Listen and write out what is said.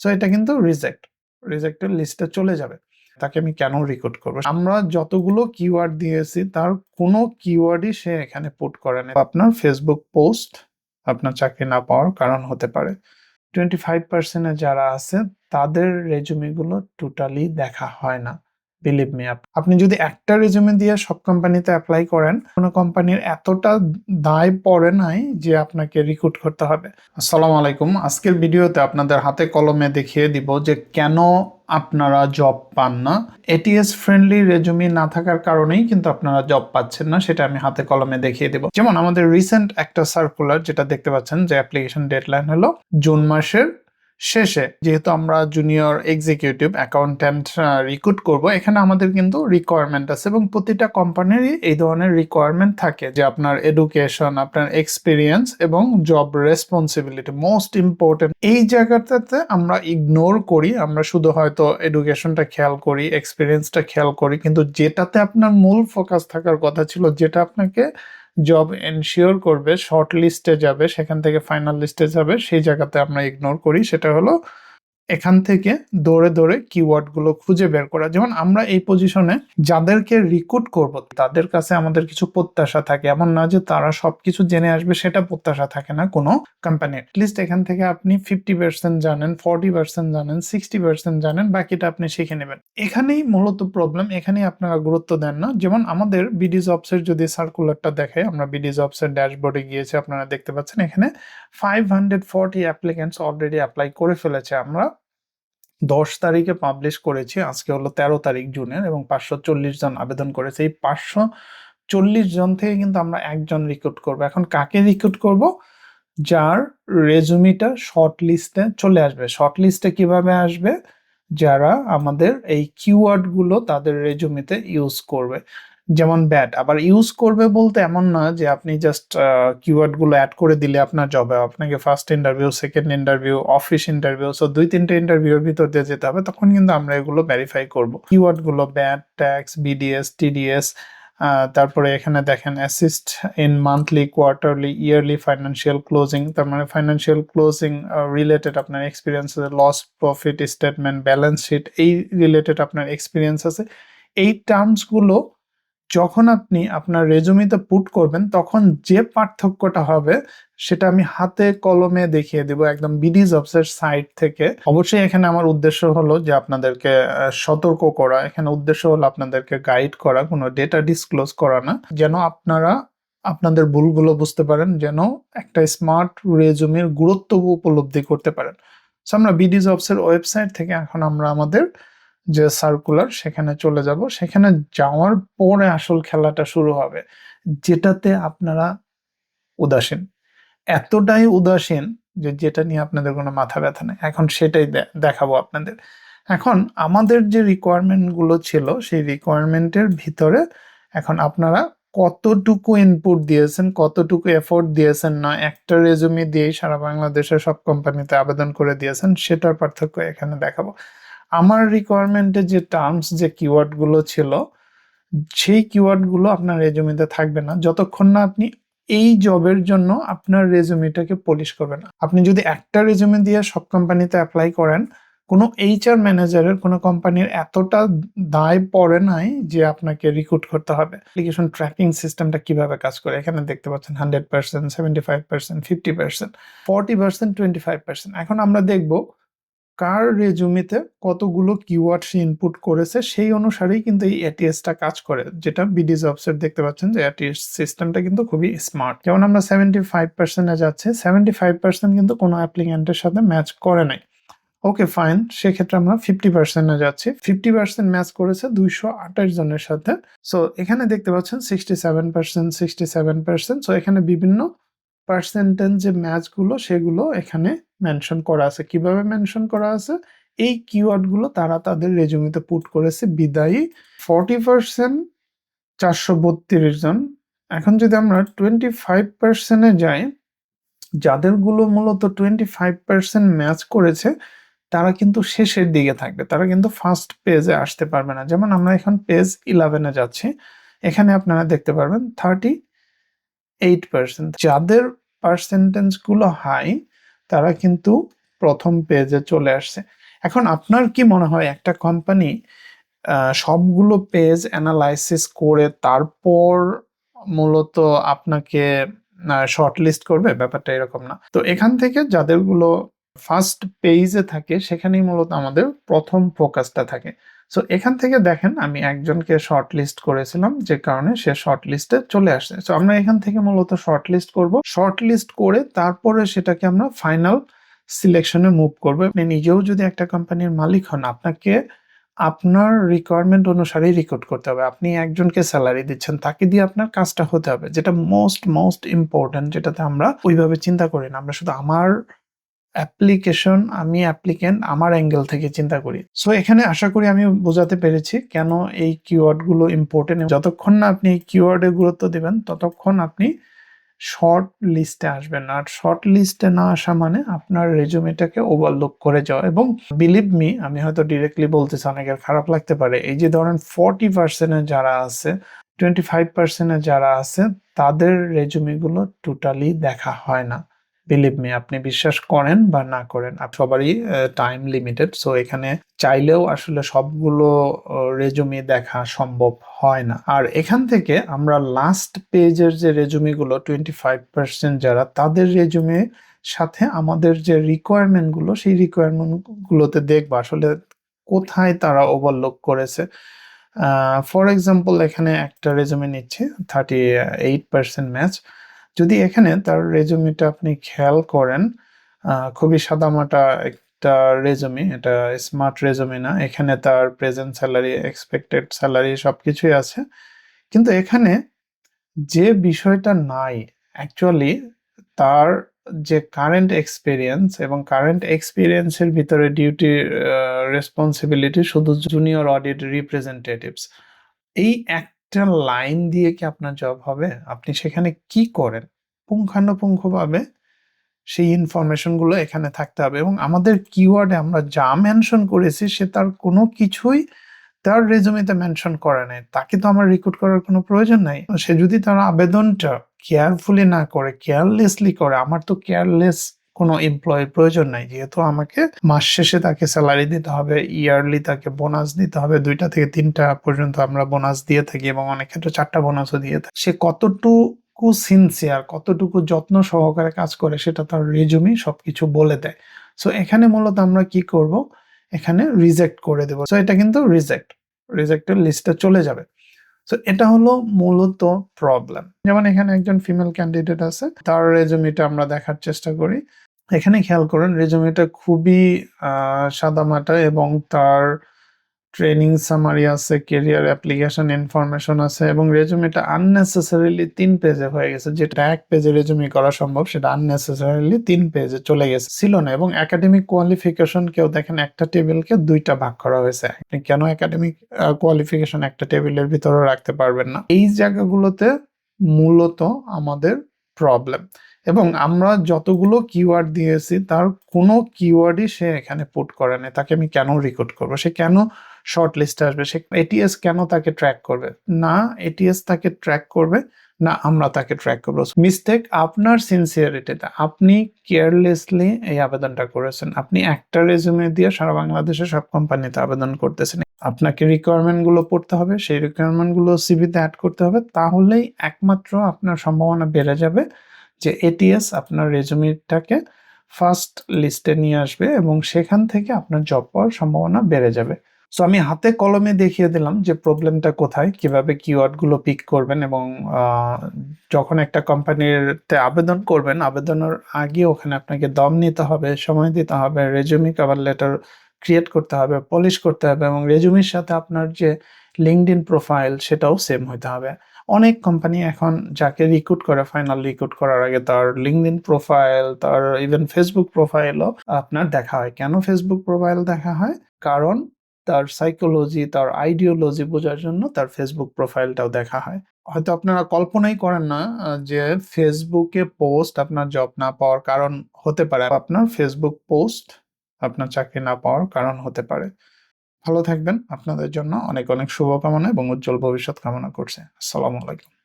So এটা কিন্তু রিজেক্টের লিস্টে চলে যাবে। তাকে আমি কেন রিক্রুট করব? আমরা যতগুলো কিওয়ার্ড দিয়েছি তার কোনো কিওয়ার্ডই সে এখানে পুট করে না। আপনার ফেসবুক পোস্ট আপনার চাকরি না পাওয়ার কারণ হতে পারে। 25% যারা আছে তাদের রেজুমেগুলো টোটালি দেখা হয় না। বিলিভ মি, আপনি যদি একটা রেজুমে দিয়ে সব কোম্পানিতে অ্যাপ্লাই করেন, কোনো কোম্পানির এতটা দায় পড়ে নাই যে আপনাকে রিক্রুট করতে হবে। আসসালামু আলাইকুম। আজকের ভিডিওতে আপনাদের হাতে কলমে দেখিয়ে দিব যে কেন আপনারা জব পান না। এটিএস ফ্রেন্ডলি রেজুমি না থাকার কারণেই কিন্তু আপনারা জব পাচ্ছেন না, সেটা আমি হাতে কলমে দেখিয়ে দেব। যেমন আমাদের রিসেন্ট একটা সার্কুলার যেটা দেখতে পাচ্ছেন যে অ্যাপ্লিকেশন ডেডলাইন হলো জুন মাসের শেষে। যেহেতু আমরা জুনিয়র এক্সিকিউটিভ অ্যাকাউন্ট্যান্ট রিক্রুট করব, এখানে আমাদের কিন্তু রিকোয়ারমেন্ট আছে এবং প্রতিটা কোম্পানিরই এই ধরনের রিকোয়ারমেন্ট থাকে যে আপনার এডুকেশন, আপনার এক্সপিরিয়েন্স এবং জব রেসপন্সিবিলিটি মোস্ট ইম্পর্টেন্ট। এই জায়গাটাতে আমরা ইগনোর করি, আমরা শুধু হয়তো এডুকেশনটা খেয়াল করি, এক্সপিরিয়েন্সটা খেয়াল করি, কিন্তু যেটাতে আপনার মূল ফোকাস থাকার কথা ছিল, যেটা আপনাকে জব এনশিওর করবে, শর্ট লিস্টে যাবে, সেখান থেকে ফাইনাল লিস্টে যাবে, সেই জায়গাতে আমরা ইগনোর করি। সেটা হলো এখান থেকে দৌড়ে দৌড়ে কিওয়ার্ড গুলো খুঁজে বের করা। যেমন আমরা এই পজিশনে যাদেরকে রিক্রুট করব তাদের কাছে আমাদের কিছু প্রত্যাশা থাকে, এমন না যে তারা সবকিছু জেনে আসবে, সেটা প্রত্যাশা থাকে না কোনো কোম্পানির। লিস্ট এখান থেকে আপনি 50% জানেন, 40% জানেন, 60% জানেন, বাকিটা আপনি শিখে নেবেন। এখানেই মূলত প্রবলেম, এখানেই আপনারা গুরুত্ব দেন না। যেমন আমাদের বিডি জবস এর যদি সার্কুলারটা দেখে, আমরা বিডি জবস এর ড্যাশবোর্ডে গিয়েছি, আপনারা দেখতে পাচ্ছেন এখানে 540 অ্যাপ্লিকেন্টস অলরেডি অ্যাপ্লাই করে ফেলেছে। আমরা 10 তারিখে পাবলিশ করেছি, আজকে হলো 13 তারিখ জুনের, এবং 540 জন আবেদন করেছে। এই 540 জন থেকে কিন্তু আমরা একজন রিক্রুট করব। এখন কাকে রিক্রুট করব? যার রেজুমিটা শর্ট লিস্টে চলে আসবে। শর্ট লিস্টে কিভাবে আসবে? যারা আমাদের এই কিওয়ার্ড গুলো তাদের রেজুমিতে ইউজ করবে। যেমন ব্যাট, আবার ইউজ করবে বলতে এমন না যে আপনি জাস্ট কিওয়ার্ড গুলো অ্যাড করে দিলে আপনার জবে। আপনাকে first interview, second interview, office interview, so 2-3টে ইন্টারভিউর ভিতর দিয়ে যেতে হবে। তখন কিন্তু আমরা এগুলো ভেরিফাই করব। কিওয়ার্ড গুলো ব্যাট, ট্যাক্স, বিডিএস, টিডিএস, তারপরে এখানে দেখেন assist in monthly, quarterly, yearly financial closing, তার মানে ফাইন্যান্সিয়াল ক্লোজিং রিলেটেড আপনার এক্সপিরিয়েন্স আছে, loss profit statement, balance sheet, এই রিলেটেড আপনার এক্সপিরিয়েন্স আছে। এই টার্মসগুলো যখন আপনি আপনার রেজুমিতে পুট করবেন, তখন যে পার্থক্যটা হবে সেটা আমি হাতে কলমে দেখিয়ে দেব একদম বিডি জবস এর সাইট থেকে। অবশ্যই এখানে আমার উদ্দেশ্য হলো যে আপনাদেরকে সতর্ক করা, এখানে উদ্দেশ্য হলো আপনাদেরকে গাইড করা, কোনো ডেটা ডিসক্লোজ করা না, যেন আপনারা আপনাদের ভুলগুলো বুঝতে পারেন, যেন একটা স্মার্ট রেজুমির গুরুত্ব উপলব্ধি করতে পারেন। সো আমরা বিডি জবস এর ওয়েবসাইট থেকে এখন আমরা আমাদের যে সার্কুলার সেখানে চলে যাব। সেখানে যাওয়ার পরে আসল খেলাটা শুরু হবে, যেটাতে আপনারা উদাসীন, এতটাই উদাসীন যে যেটা নিয়ে আপনাদের কোনো মাথা ব্যথা নেই। এখন সেটাই দেখাবো আপনাদের। এখন আমাদের যে রিকোয়ারমেন্ট গুলো ছিল, সেই রিকোয়ারমেন্টের ভিতরে এখন আপনারা কতটুকু ইনপুট দিয়েছেন, কতটুকু এফোর্ট দিয়েছেন, না একটা রেজুমি দিয়েই সারা বাংলাদেশের সব কোম্পানিতে আবেদন করে দিয়েছেন, সেটার পার্থক্য এখানে দেখাবো। আমার রিকোয়ারমেন্টে যে টার্মস, যে কিওয়ার্ড গুলো ছিল, সেই কিওয়ার্ড গুলো আপনার রেজুমিতে থাকবে না যতক্ষণ না আপনি এই জবের জন্য আপনার রেজুমিটাকে পলিশ করবেন। আপনি যদি একটা রেজুমি দিয়ে সব কোম্পানিতে অ্যাপ্লাই করেন, কোনো এইচআর ম্যানেজারের, কোনো কোম্পানির এতটা দায় পড়ে নাই যে আপনাকে রিক্রুট করতে হবে। অ্যাপ্লিকেশন ট্র্যাকিং সিস্টেমটা কিভাবে কাজ করে এখানে দেখতে পাচ্ছেন, 100%, 75%, 50%, 40%, 25%। এখন আমরা দেখব কার রেজুমিতে কতগুলো কিওয়ার্ড সে ইনপুট করেছে, সেই অনুসারেই কিন্তু এই এটিএসটা কাজ করে। যেটা বিডি জবস এর দেখতে পাচ্ছেন যে এটিএস সিস্টেমটা কিন্তু খুবই স্মার্ট। যেমন আমরা 75%-এ যাচ্ছে, 75% কিন্তু কোনো অ্যাপ্লিক্যান্টের সাথে ম্যাচ করে নাই। ওকে ফাইন, সেক্ষেত্রে আমরা 50%-এ যাচ্ছি। 50% ম্যাচ করেছে 228 জনের সাথে। সো এখানে দেখতে পাচ্ছেন 67%, 67%। সো এখানে বিভিন্ন পার্সেন্টেজ যে ম্যাচগুলো সেগুলো এখানে মেনশন করা আছে। কিভাবে মেনশন করা আছে? এই কিওয়ার্ড গুলো তারা তাদের রেজুমিতে পুট করেছে বিদায়ী 40%, 432 জন। এখন যদি আমরা 25%-এ যাই, যাদের গুলো মূলত 25% ম্যাচ করেছে তারা কিন্তু শেষের দিকে থাকবে, তারা কিন্তু ফার্স্ট পেজে আসতে পারবে না। যেমন আমরা এখন পেজ 11-এ যাচ্ছি, এখানে আপনারা দেখতে পারবেন 38%। যাদের পার্সেন্টেজ গুলো হাই তারা কিন্তু প্রথম পেজে চলে আসছে। এখন আপনার কি মনে হয় একটা কোম্পানি সবগুলো পেজ অ্যানালাইসিস করে তারপর মূলত আপনাকে শর্ট লিস্ট করবে? ব্যাপারটা এরকম না। তো এখান থেকে যাদেরগুলো ফার্স্ট পেজে থাকে সেখানেই মূলত আমাদের প্রথম ফোকাসটা থাকে। সো এখান থেকে দেখেন আমি একজনকে শর্ট লিস্ট করেছিলাম, যে কারণে সে শর্ট লিস্টে চলে আসছে। সো আমরা এখান থেকে মূলত শর্ট লিস্ট করব, শর্ট লিস্ট করে তারপরে সেটাকে আমরা ফাইনাল সিলেকশনে মুভ করব। আপনি নিজেও যদি একটা কোম্পানির মালিক হন, আপনাকে আপনার রিকোয়ারমেন্ট অনুসারেই রিক্রুট করতে হবে। আপনি একজনকে স্যালারি দিচ্ছেন, তাকে দিয়ে আপনার কাজটা হতে হবে, যেটা মোস্ট ইম্পর্টেন্ট, যেটাতে আমরা ওইভাবে চিন্তা করি না। আমরা শুধু আমার অ্যাপ্লিকেশন, আমি অ্যাপ্লিকেন্ট, আমার অ্যাঙ্গেল থেকে চিন্তা করি। সো এখানে আশা করি আমি বোঝাতে পেরেছি কেন এই কিওয়ার্ড গুলো ইম্পর্টেন্ট। যতক্ষণ না আপনি এই কিওয়ার্ডে গুরুত্ব দিবেন ততক্ষণ আপনি শর্ট লিস্টে আসবেন। আর শর্ট লিস্টে না আসা মানে আপনার রেজুমেটাকে ওভারলুক করে যাওয়া। এবং বিলিভ মি, আমি হয়তো ডিরেক্টলি বলতেছি, অনেকের খারাপ লাগতে পারে, এই যে ধরেন 40% যারা আছে, 25% যারা আছে, তাদের রেজুমে গুলো টোটালি দেখা হয় না। বিলিভ মি, আপনি বিশ্বাস করেন বা না করেন, সবারই টাইম লিমিটেড। সো এখানে চাইলেও আসলে সবগুলো রেজুমে দেখা সম্ভব হয় না। আর এখান থেকে আমরা লাস্ট পেজের যে রেজুমে গুলো 25% যারা, তাদের রেজুমে সাথে আমাদের যে রিকোয়ারমেন্ট গুলো, সেই রিকোয়ারমেন্ট গুলোতে দেখবো আসলে কোথায় তারা ওভারলুক করেছে। ফর এক্সাম্পল, এখানে একটা রেজুমে নিচ্ছে 38% ম্যাচ। যদি এখানে তার রেজুমেটা আপনি খেয়াল করেন, খুবই সাদামাটা একটা রেজুমে, এটা স্মার্ট রেজুমে না। এখানে তার প্রেজেন্ট স্যালারি, এক্সপেক্টেড স্যালারি সবকিছুই আছে, কিন্তু এখানে যে বিষয়টা নাই অ্যাকচুয়ালি, তার যে কারেন্ট এক্সপিরিয়েন্স, এবং কারেন্ট এক্সপিরিয়েন্সের ভিতরে ডিউটি রেসপন্সিবিলিটি শুধু জুনিয়র অডিট রিপ্রেজেন্টেটিভস। এই একটা লাইন দিয়ে কি আপনার জব হবে? আপনি সেখানে কি করেন পুঙ্খানুপুঙ্খভাবে সেই ইনফরমেশন গুলো এখানে থাকতে হবে। এবং আমাদের কিওয়ার্ডে আমরা যা মেনশন করেছি সে তার কোনো কিছুই তার রেজুমেতে মেনশন করে নাই, তাকে তো আমার রিক্রুট করার কোনো প্রয়োজন নাই। সে যদি তার আবেদনটা কেয়ারফুলি না করে, কেয়ারলেসলি করে, আমার তো কেয়ারলেস কোনো এমপ্লয়ের প্রয়োজন নাই। যেহেতু আমাকে মাস শেষে তাকে স্যালারি দিতে হবে, ইয়ারলি তাকে বোনাস দিতে হবে, 2টা থেকে 3টা পর্যন্ত আমরা বোনাস দিয়ে থাকি, এবং অনেক ক্ষেত্রে 4টা বোনাসও দিয়ে থাকি। সে কতটুকু সিনসিয়ার, কতটুকু যত্ন সহকারে কাজ করে, সেটা তার রেজুমে সবকিছু বলে দেয়। সো এখানে মূলত আমরা কি করব, এখানে রিজেক্ট করে দেব। সো এটা কিন্তু রিজেক্টের লিস্টে চলে যাবে। তো এটা হলো মূলত প্রবলেম। যেমন এখানে একজন ফিমেল ক্যান্ডিডেট আছে, তার রেজুমেটা আমরা দেখার চেষ্টা করি। এখানে খেয়াল করেন রেজুমেটা খুবই সাদামাটা, এবং তার ট্রেনিং সামারি আছে, ক্যারিয়ার অ্যাপ্লিকেশন ইনফরমেশন আছে, এবং রেজুমেটা আননেসেসারিলি 3 পেজে হয়ে গেছে। যেটা 1 পেজে রেজুমে করা সম্ভব, সেটা আননেসেসারিলি 3 পেজে চলে গেছে, ছিল না। এবং একাডেমিক কোয়ালিফিকেশন কেউ দেখেন একটা টেবিলকে 2টা ভাগ করা হয়েছে। আপনি কেন একাডেমিক কোয়ালিফিকেশন একটা টেবিলের ভিতরে রাখতে পারবেন না? এই জায়গাগুলোতে মূলত আমাদের প্রবলেম। এবং আমরা যতগুলো কিওয়ার্ড দিয়েছি তার কোনো কিওয়ার্ডই সে এখানে পুট করে না। তাকে আমি কেন রিক্রুট করবো? সে কেন শর্ট লিস্টে আসবে? সে এটিএস কেন তাকে ট্র্যাক করবে? না এটিএস তাকে ট্র্যাক করবে, না আমরা তাকে ট্র্যাক করবো। মিস্টেক আপনার সিনসিয়ারিটিতে, আপনি কেয়ারলেসলি এই আবেদনটা করেছেন। আপনি একটা রেজুমে দিয়ে সারা বাংলাদেশে সব কোম্পানিতে আবেদন করতেছেন। আপনাকে রিকোয়ারমেন্ট গুলো পড়তে হবে, সেই রিকোয়ারমেন্ট গুলো সিভিতে অ্যাড করতে হবে, তাহলেই একমাত্র আপনার সম্ভাবনা বেড়ে যাবে যে এটিএস আপনার রেজুমেটাকে ফার্স্ট লিস্টে নিয়ে আসবে, এবং সেখান থেকে আপনার জব পাওয়ার সম্ভাবনা বেড়ে যাবে। সো আমি হাতে কলমে দেখিয়ে দিলাম যে প্রবলেমটা কোথায়, কিভাবে কিওয়ার্ড গুলো পিক করবেন, এবং যখন একটা কোম্পানিতে আবেদন করবেন, আবেদনের আগে ওখানে আপনাকে দম নিতে হবে, সময় দিতে হবে, রেজুমে কভার লেটার ক্রিয়েট করতে হবে, পলিশ করতে হবে, এবং রেজুমের সাথে আপনার যে লিঙ্কডইন প্রোফাইল সেটাও সেম হতে হবে। অনেক কোম্পানি এখন যাকে রিক্রুট করে, ফাইনাল রিক্রুট করার আগে তার লিঙ্কডইন প্রোফাইল, তার ইভেন ফেসবুক প্রোফাইলও আপনার দেখা হয়। কেন ফেসবুক প্রোফাইল দেখা হয়? কারণ তার সাইকোলজি, তার আইডিওলজি বোঝার জন্য তার ফেসবুক প্রোফাইলটাও দেখা হয়। হয়তো আপনারা কল্পনাই করেন না যে ফেসবুকে পোস্ট আপনার জব না পাওয়ার কারণ হতে পারে। আপনার ফেসবুক পোস্ট আপনার চাকরি না পাওয়ার কারণ হতে পারে। ভালো থাকবেন। আপনাদের জন্য অনেক শুভকামনা এবং উজ্জ্বল ভবিষ্যৎ কামনা করছি। আসসালামু আলাইকুম।